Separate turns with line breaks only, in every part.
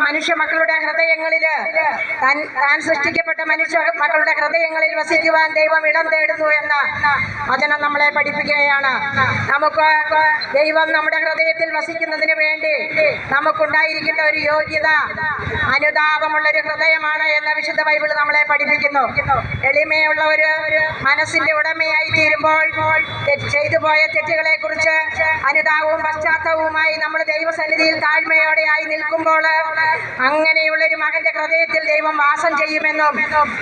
മനുഷ്യ മക്കളുടെ ഹൃദയങ്ങളില് താൻ സൃഷ്ടിക്കപ്പെട്ട മനുഷ്യ മക്കളുടെ ഹൃദയങ്ങളിൽ വസിക്കുവാൻ ദൈവം ഇടം തേടുന്നു എന്ന വചനം നമ്മളെ പഠിപ്പിക്കുകയാണ്. നമുക്ക് ദൈവം നമ്മുടെ ഹൃദയത്തിൽ വസിക്കുന്നതിന് വേണ്ടി നമുക്കുണ്ടായിരിക്കേണ്ട ഒരു യോഗ്യത അനുതാപമുള്ളൊരു ഹൃദയമാണ് എന്ന് വിശുദ്ധ ബൈബിൾ നമ്മളെ പഠിപ്പിക്കുന്നു. എളിമയുള്ള ഒരു മനസ്സിന്റെ ഉടമയായി തീരുമ്പോൾ ചെയ്തു പോയ തെറ്റുകളെ കുറിച്ച് അനുതാപവും പശ്ചാത്തലവുമായി നമ്മൾ ദൈവസന്നിധിയിൽ താഴ്മയോടെ ആയി നിൽക്കുമ്പോൾ അങ്ങനെയുള്ളൊരു മകന്റെ ഹൃദയത്തിൽ ദൈവം വാസം ചെയ്യുമെന്നും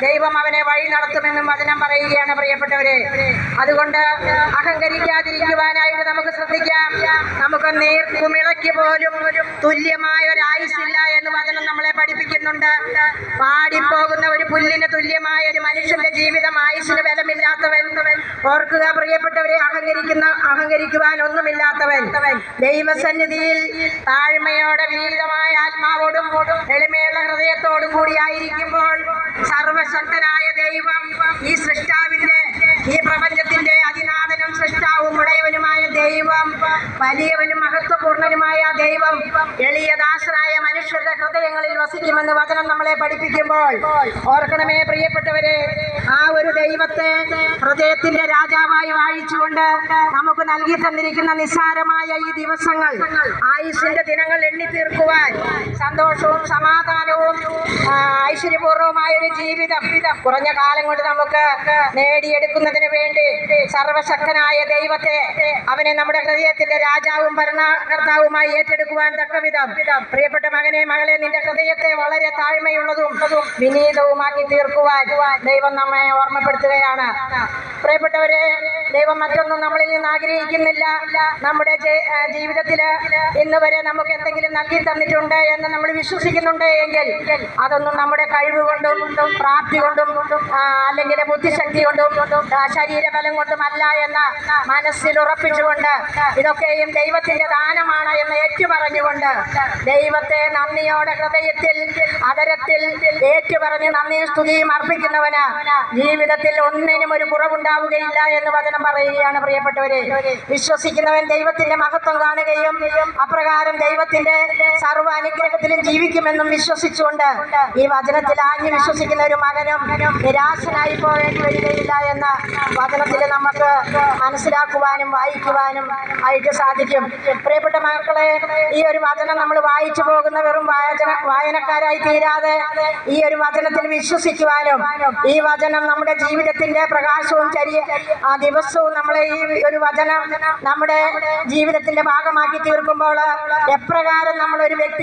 ദൈവം അവനെ വഴി നടത്തുമെന്നും വചനം പറയുകയാണ്. പ്രിയപ്പെട്ടവരെ, അതുകൊണ്ട് അഹങ്കരിക്കാതിരിക്കുവാനായിട്ട് നമുക്ക് ശ്രദ്ധിക്കാം. നമുക്ക് നീർക്കുമിളയ്ക്ക് പോലും തുല്യമായ ഒരു ആയുസ്സില്ല എന്ന് വചനം നമ്മളെ പഠിപ്പിക്കുന്നുണ്ട്. പാടിപ്പോകുന്ന ഒരു പുല്ലിന് തുല്യമായ ഒരു മനുഷ്യന്റെ ജീവിതം ആയുസ്സിന് ബലമില്ലാത്തവൻ. ഓർക്കുക പ്രിയപ്പെട്ടവരെ, അഹങ്കരിക്കുവാൻ ഒന്നുമില്ലാത്തവൻ ദൈവസന്നിധിയിൽ താഴ്മയോടെ വിനീതമായ ആത്മാവോടും എളിമയുള്ള ഹൃദയത്തോടും കൂടിയായിരിക്കുമ്പോൾ സർവശക്തനായ ദൈവം, ഈ സൃഷ്ടാവിന്റെ, ഈ പ്രപഞ്ചത്തിന്റെ അതിനാഥനും സൃഷ്ടാവും ഉടയവനുമായ ദൈവം, വലിയവനും മഹത്വപൂർണനുമായ ദൈവം എളിയ ദാസനായ മനുഷ്യരുടെ ഹൃദയങ്ങളിൽ വസിക്കുമെന്ന് വചനം നമ്മളെ പഠിപ്പിക്കുമ്പോൾ ഓർക്കണമേ പ്രിയപ്പെട്ടവരെ, ആ ഒരു ദൈവത്തെ ഹൃദയത്തിന്റെ രാജാവായി വാഴിച്ചുകൊണ്ട് നമുക്ക് നൽകി തന്നിരിക്കുന്ന നിസ്സാരമായ ഈ ദിവസങ്ങൾ, ആയുസ്സിന്റെ ദിനങ്ങൾ എണ്ണി തീർക്കുവാൻ സന്തോഷവും സമാധാനവും ഐശ്വര്യപൂർവമായ ഒരു ജീവിതം കുറഞ്ഞ കാലം കൊണ്ട് നമുക്ക് നേടിയെടുക്കുന്നതിന് വേണ്ടി സർവശക്തനായ ദൈവത്തെ, അവനെ നമ്മുടെ ഹൃദയത്തിന്റെ രാജാവും ഭരണകർത്താവുമായി ഏറ്റെടുക്കുവാൻ തക്കവിധം പ്രിയപ്പെട്ട മകനെ, മകളെ, നിന്റെ ഹൃദയത്തെ വളരെ താഴ്മയുള്ളതും വിനീതവുമാക്കി തീർക്കുവാൻ ദൈവം നമ്മെ ഓർമ്മപ്പെടുത്തുകയാണ്. പ്രിയപ്പെട്ടവരെ, ദൈവം മറ്റൊന്നും നമ്മളിൽ നിന്ന് ആഗ്രഹിക്കുന്നില്ല. നമ്മുടെ ജീവിതത്തില് ഇന്ന് വരെ നമുക്ക് എന്തെങ്കിലും നൽകി തന്നിട്ടുണ്ട് എന്ന് നമ്മൾ വിശ്വസിക്കുന്നുണ്ട് എങ്കിൽ അതൊന്നും നമ്മുടെ കഴിവ് കൊണ്ടും പ്രാപ്തി കൊണ്ടും അല്ലെങ്കിൽ ബുദ്ധിശക്തി കൊണ്ടും ശരീരബലം കൊണ്ടും അല്ല എന്ന മനസ്സിൽ ഉറപ്പിച്ചുകൊണ്ട് ഇതൊക്കെയും ദൈവത്തിന്റെ ദാനമാണ് എന്ന് ഏറ്റുപറഞ്ഞുകൊണ്ട് ദൈവത്തെ നന്ദിയോടെ ഹൃദയത്തിൽ അതരത്തിൽ ഏറ്റുപറഞ്ഞ് നന്ദിയും സ്തുതിയും അർപ്പിക്കുന്നവന് ജീവിതത്തിൽ ഒന്നിനും ഒരു കുറവുണ്ടാവുകയില്ല എന്ന് വചനം പറയുകയാണ്. പ്രിയപ്പെട്ടവരെ, വിശ്വസിക്കുന്നവൻ ദൈവത്തിന്റെ മഹത്വം കാണുകയും അപ്രകാരം ദൈവത്തിന്റെ സർവ്വ അനുഗ്രഹത്തിലും ജീവിക്കുമെന്നും വിശ്വസിച്ചുകൊണ്ട് ഈ വചനത്തിൽ ആഞ്ഞു വിശ്വസിക്കുന്ന ഒരു മകനും നിരാശനായി പോകേണ്ടി വരികയില്ല എന്ന വചനത്തിൽ നമുക്ക് മനസ്സിലാക്കുവാനും വായിക്കുവാനും ആയിട്ട് സാധിക്കും. പ്രിയപ്പെട്ട മക്കളെ, ഈ ഒരു വചനം നമ്മൾ വായിച്ചു പോകുന്ന വെറും വായനക്കാരായി തീരാതെ ഈ ഒരു വചനത്തിൽ വിശ്വസിക്കുവാനും ഈ വചനം നമ്മുടെ ജീവിതത്തിന്റെ പ്രകാശവും ദിവസവും നമ്മളെ ഈ ഒരു വചനം നമ്മുടെ ജീവിതത്തിന്റെ ഭാഗമാക്കി തീർക്കുമ്പോൾ എപ്രകാരം നമ്മളൊരു വ്യക്തി